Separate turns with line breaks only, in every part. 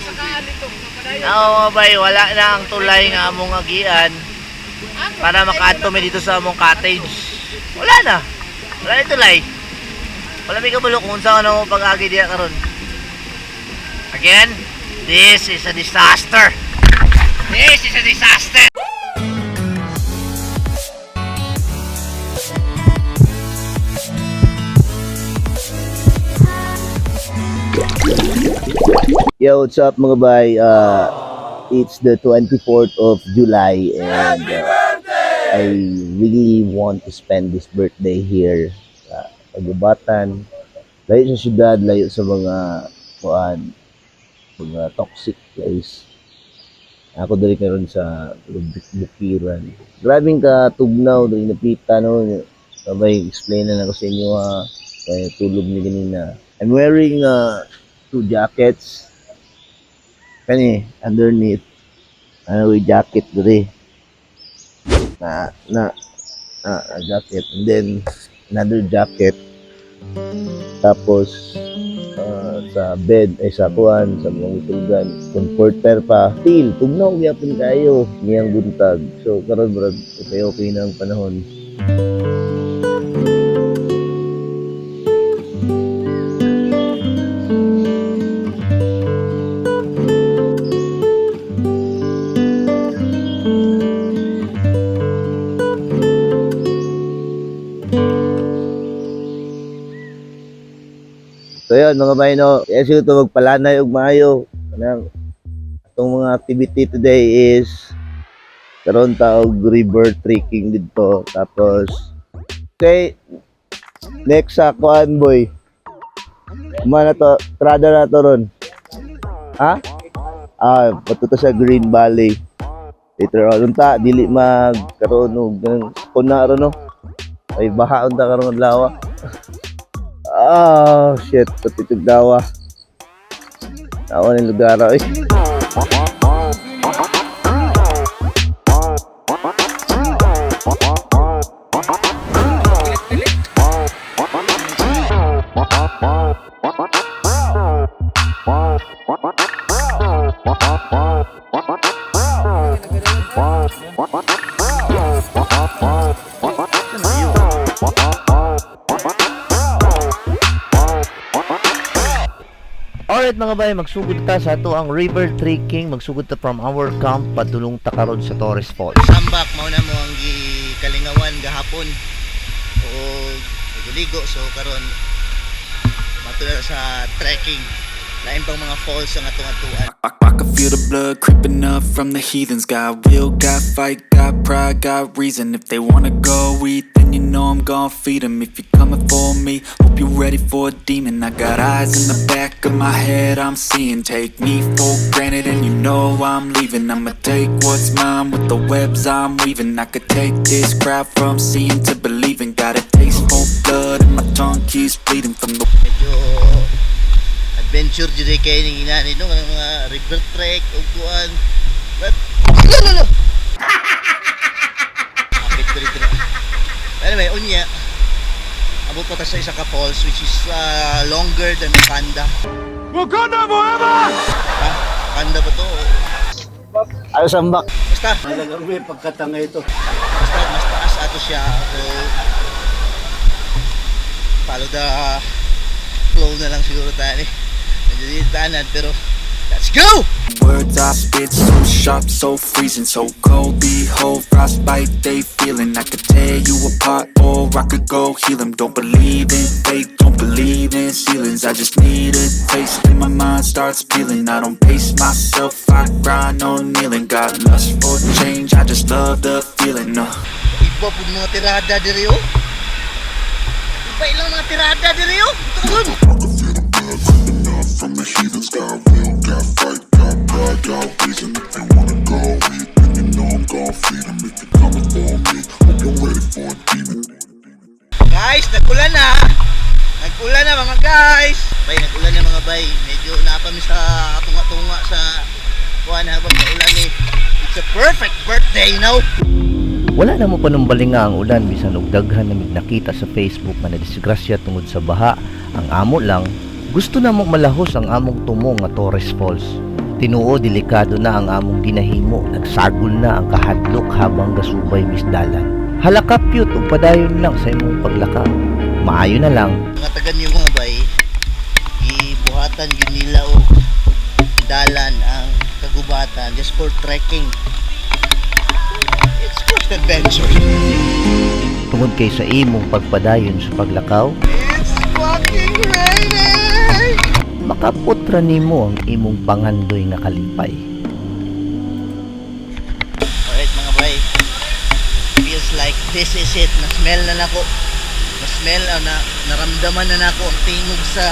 mga bay, wala na ang tulay nga among agian para makaadto mi dito sa among cottage. Wala na. Wala na tulay. Wala mi kabalo kung saan ano pag-agi diya karon. Again, this is a disaster. This is a disaster. Yo, what's up mga bay? It's the 24th of July and I really want to spend this birthday here sa Pagubatan. Layo sa syudad, layo sa mga toxic place. Ako dali karon sa bukiran. Grabing ka tugnaw dali napita no. Sabay explain na ako sa inyo kaya tulog ni ganina. I'm wearing 2 jackets. Kani underneath with jacket diri. A jacket and then another jacket. Tapos sa bed ay sa kuan sa mga tulugan comforter pa feel tugnaw gyapon kayo niyang buntag so karon brad okay na ang panahon. So yun mga bayno, yes ito magpalanay og maayo. Itong mga activity today is karon ta og river trekking dito. Tapos okay, next sa kuan boy. Kumana to, trada na to ron. Ha? Patuto sa Green Valley. Later on ta dili magkaroon og kuna ron no. Ay baha unta karon adlaw. Shit, patitog dawa. Tawa ng lugar eh. Alright mga bay, magsugod ta sa ato ang river trekking. Magsugod ta from our camp padulong ta karon sa Torres Falls. Sambak mao na mo ang gikalingawan gahapon. O ligo so karon mato na sa trekking. Lain pang mga falls ang atong atuan.
I can feel the blood creeping up from the heathens. Got will, got fight, got pride, got reason. If they wanna go eat, then you know I'm gon' feed them. If you're coming for me, hope you're ready for a demon. I got eyes in the back of my head, I'm seeing. Take me for granted and you know I'm leaving. I'ma take what's mine with the webs I'm weaving. I could take this crowd from seeing to believing. Got a taste for blood and my tongue keeps bleeding from the...
Adventure diri kay ning inani no mga river trek ug kuan. But anyway, unya abot pa ta sa isa ka falls which is longer than Wakanda. Wakanda forever. Wakanda ba to? Ayo sambak. Basta talagang may pagkatanga ito. Basta mas taas ato siya. So follow the flow na lang siguro tayo. Pero let's go!
Words I spit so sharp, so freezing, so cold. Behold, frostbite they feeling. I could tear you apart or I could go heal them. Don't believe in fate, don't believe in ceilings. I just need a taste and my mind starts peeling. I don't pace myself, I grind on kneeling. Got lust for change, I just love the feeling.
Iba po mga tirada diri oh. Iba ilang mga tirada diri oh. Tugod!
From the heathens, got will, got fight, got pride, got reason. If you wanna go eat, then you know I'm gon' feed them. If you're coming for me, hope you're ready for a demon.
Guys, nag-ulan na! Nag-ulan na mga guys! Bay, nag-ulan na mga bay. Medyo napami sa tunga-tunga sa kuhan habang naulan eh. It's a perfect birthday, you know? Wala na mo panumbalik nga ang ulan bisan og daghan na nakita sa Facebook na nadisgrasya tungod sa baha. Ang amo lang gusto na mong malahos ang among tumong nga Torres Falls. Tinuo delikado na ang among ginahimo, nagsagol na ang kahadlok habang gasubay bisdalan. Halakapyot ug padayon lang sa imong paglakaw. Maayo na lang.
Matagan yung mga bay, ibuhatan yun nila o dalan ang kagubatan just for trekking. It's first adventure.
Tungod kay sa imong pagpadayon sa paglakaw,
It's fucking raining!
makaputra nimo ang imong pangandoy nga kalipay.
Alright mga bay, feels like this is it. Na-smell na nako. Na-smell na naramdaman na nako ang tingog sa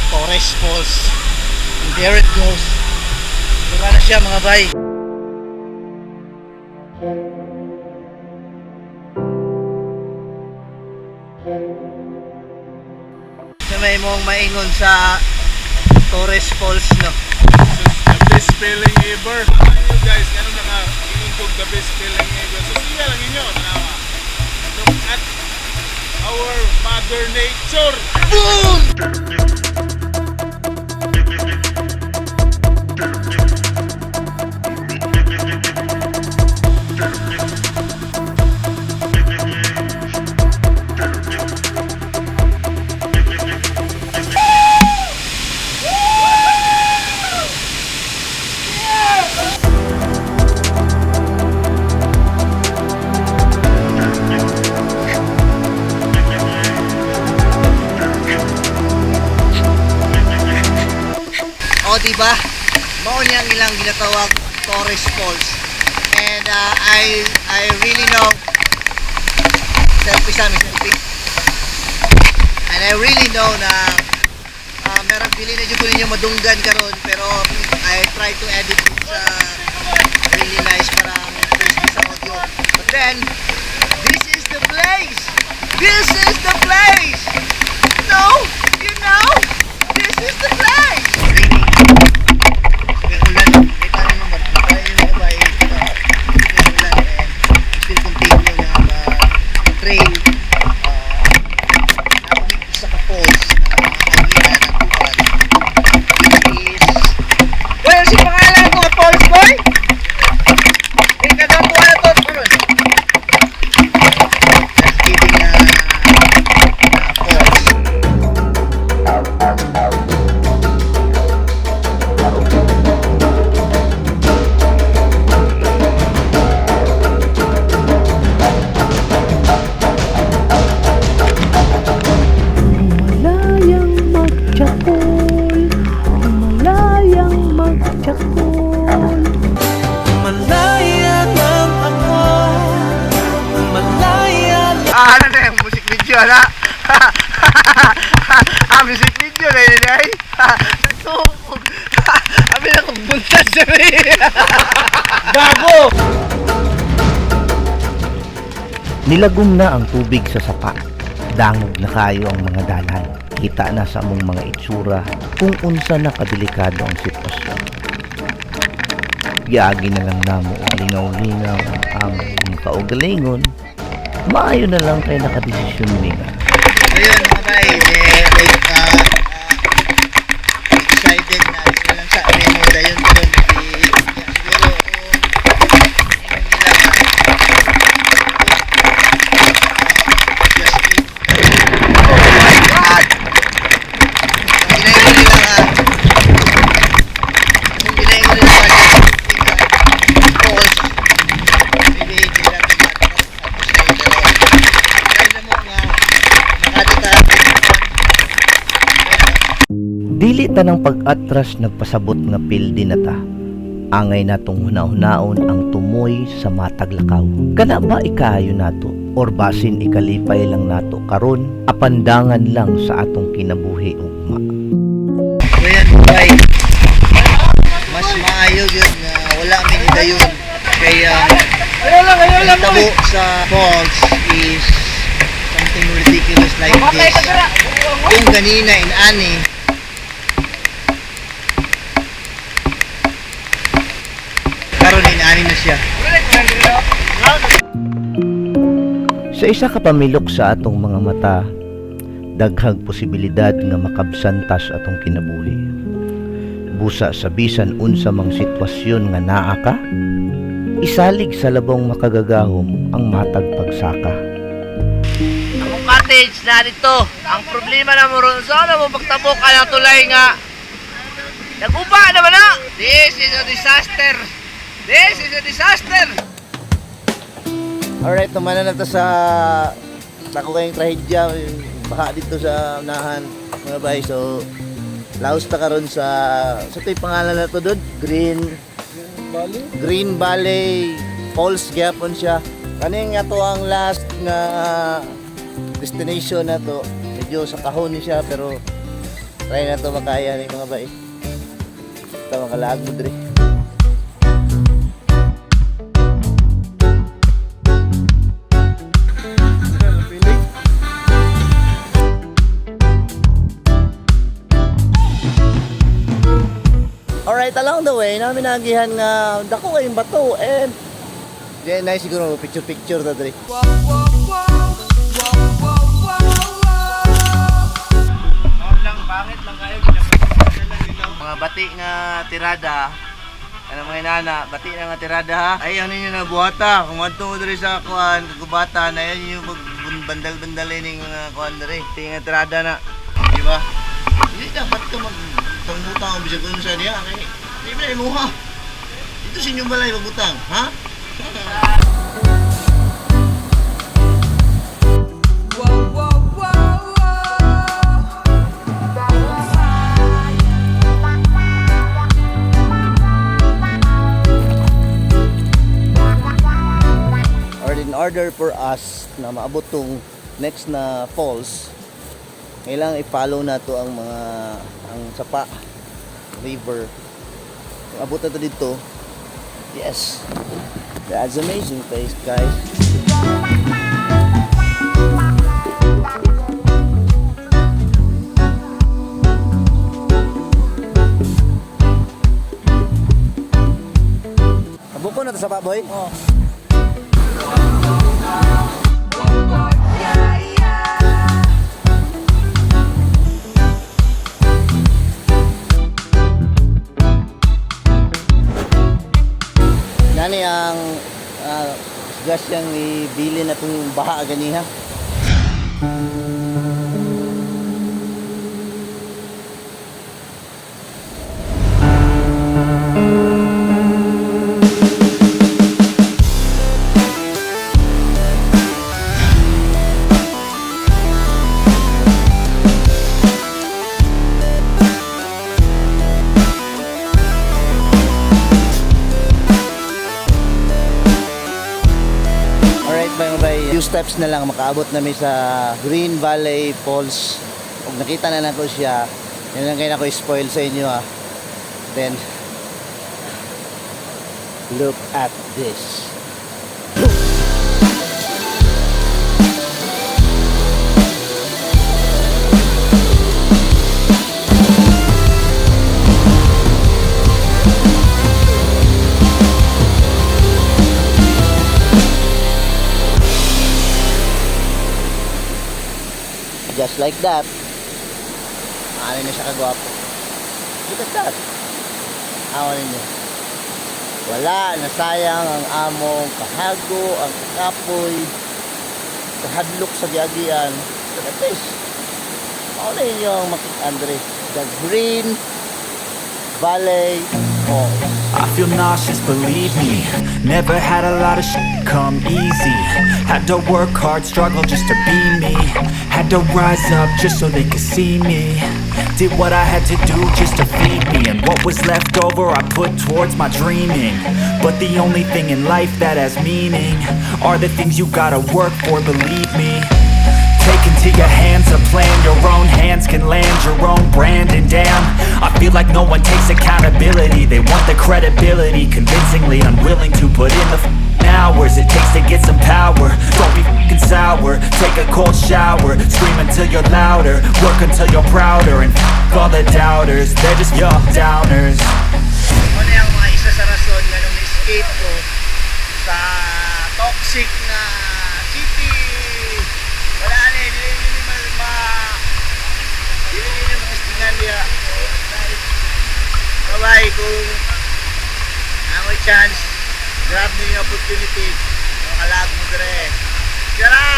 Torres Falls. And there it goes. Diba na siya mga bay? Sa may mong maingon sa Torres Falls, no?
The best feeling ever. You guys, ganun na ka inintog the best feeling ever. So siya lang inyo, tanawa. Look at our mother nature.
O diba? Mao niya ang ilang ginatawag Torres Falls. And I really know selfie sa amin, selfie. And I really know na meron pili na dyan ko ninyo madunggan karon, pero I try to edit it sa really nice parang crispy sa audio. But then, this is the place! This is the place! No! You know? This is the place! Ano na yung music video na? Music video na yun ay natupog. Abi na kong buntas sa Gago!
Nilagom na ang tubig sa sapa. Dangog na kayo ang mga dalan. Kita na sa among mga itsura kung unsa na kadelikado ang sitwasyon. Giagi na lang namo og lingaw-lingaw ang among kaugalingon. Maayo na lang kay nakadesisyon nila.
Ayun mga bay, excited na ito lang sa memo dayon ko doon. Siguro
Dili ta ng pag-atras nagpasabot nga pildi na ta. Angay natong hunahunahon ang tumoy sa matag lakaw. Kana ba ikayo nato or basin ikalipay lang nato karon apandangan lang sa atong kinabuhi ugma.
So yan bay, mas maayo yun na wala min dayon. Kaya ang tabo sa falls is something ridiculous like this. Kung kanina inani karon inani na siya.
Sa isa ka pamilok sa atong mga mata, daghang posibilidad nga makabsantas atong kinabuhi. busa sa bisan unsa mang sitwasyon nga naa ka. Isalig sa labong makagagahom ang matag pagsaka.
Akong cottage na dito. Ang problema na mo ron, sana mo pagtabok ka ng tulay nga. Naguba naman na! This is a disaster! This is a disaster!
Alright, tumana na to sa tako kayong trahedya, baha dito sa unahan mga bay. So laos ta karon sa to'y pangalan na to doon, Green Valley Falls gyapon siya. Kaning ato ang last na destination na to. Medyo sa kahon ni siya pero try na to makaya ni mga bay. Ito makalaag mo diri. Alright, along the way, namin nagihan nga dako kayong bato and then na siguro picture ta diri.
Lang, pangit lang kayo. Mga bati nga tirada. Ano mga inana, bati na nga tirada ha. Ayaw ninyo na buhata. Kung madto mo diri sa kuan, kagubata na yan yung bandal-bandalin ng mga kuan diri. Iti nga tirada na. Di ba? Hindi dapat ka magbutang ang bisag unsa niya. Di ba na imuha? Dito sa inyong balay magbutang, ha?
In order for us na maabot tong next na falls, kailangan i-follow na to ang mga Sapa River. Kung abot na to dito, yes, that's amazing place, guys. Abot ko na to Sapa, boy. Oh. Nani ang gas yang ibili na itong baha ganiha. Few steps na lang makaabot namin sa Green Valley Falls. Kung nakita na nato siya, yan lang kayo na ko spoil sa inyo ha. Then look at this. Just like that. Ano na siya kagwapo. Look at that. Awan niyo. Wala, nasayang ang among kahago, ang kapoy, kahadlok sa giagian. Look at this. Ano ninyo ang Andre? The Green Valley Falls.
I feel nauseous, believe me. Never had a lot of shit come easy. Had to work hard, struggle just to be me. Had to rise up just so they could see me. Did what I had to do just to feed me. And what was left over I put towards my dreaming. But the only thing in life that has meaning are the things you gotta work for, believe me. Take into your hands a plan. Your own hands can land your own brand. And damn, I feel like no one takes accountability. They want the credibility, convincingly unwilling to put in the hours it takes to get some power. Don't be f***ing sour. Take a cold shower. Scream until you're louder. Work until you're prouder. And f*** all the doubters, they're just your downers.
Ano yung mga isa sa rason na nung escape ko sa toxic na city. Wala na eh, hindi nyo matestingan diya. chance, grab nyo yung opportunity. Yung kalag mo dire. Tara!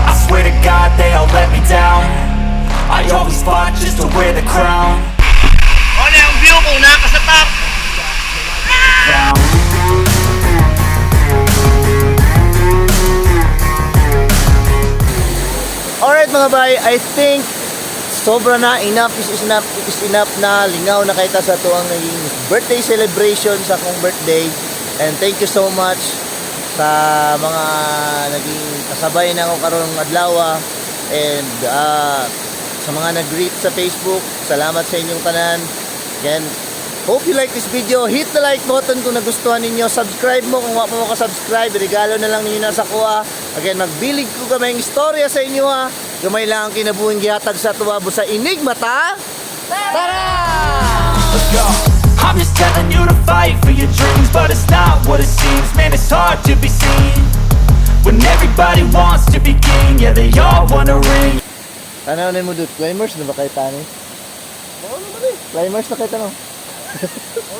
I swear to God they all let me down. I always fought just to wear the crown.
Ano yung view kung naka sa top?
Down.
Alright mga bay, I think sobra na, enough is enough na, lingaw na kita sa tuwang naging birthday celebration sa akong birthday. And thank you so much sa mga naging kasabay na ako karong adlaw. And sa mga nag-greet sa Facebook, salamat sa inyong tanan. Again, hope you like this video. Hit the like button kung nagustuhan ninyo. Subscribe mo kung wala mo ka-subscribe. Regalo na lang ninyo nasa kuha. Again, magbilig ko kamay ng istorya sa inyo ha. Gamay lang ang kinabuhing gihatag sa tuwabo sa Enigma ta. Tara!
Let's go. I'm just telling you to fight for your dreams, but it's not what it seems. Man, it's hard to be seen when everybody wants to be king. Yeah, they all wanna ring.
Tanaw na mo dut. Climbers na ba kayo tani? Oo naman eh. Climbers na kayo tanong.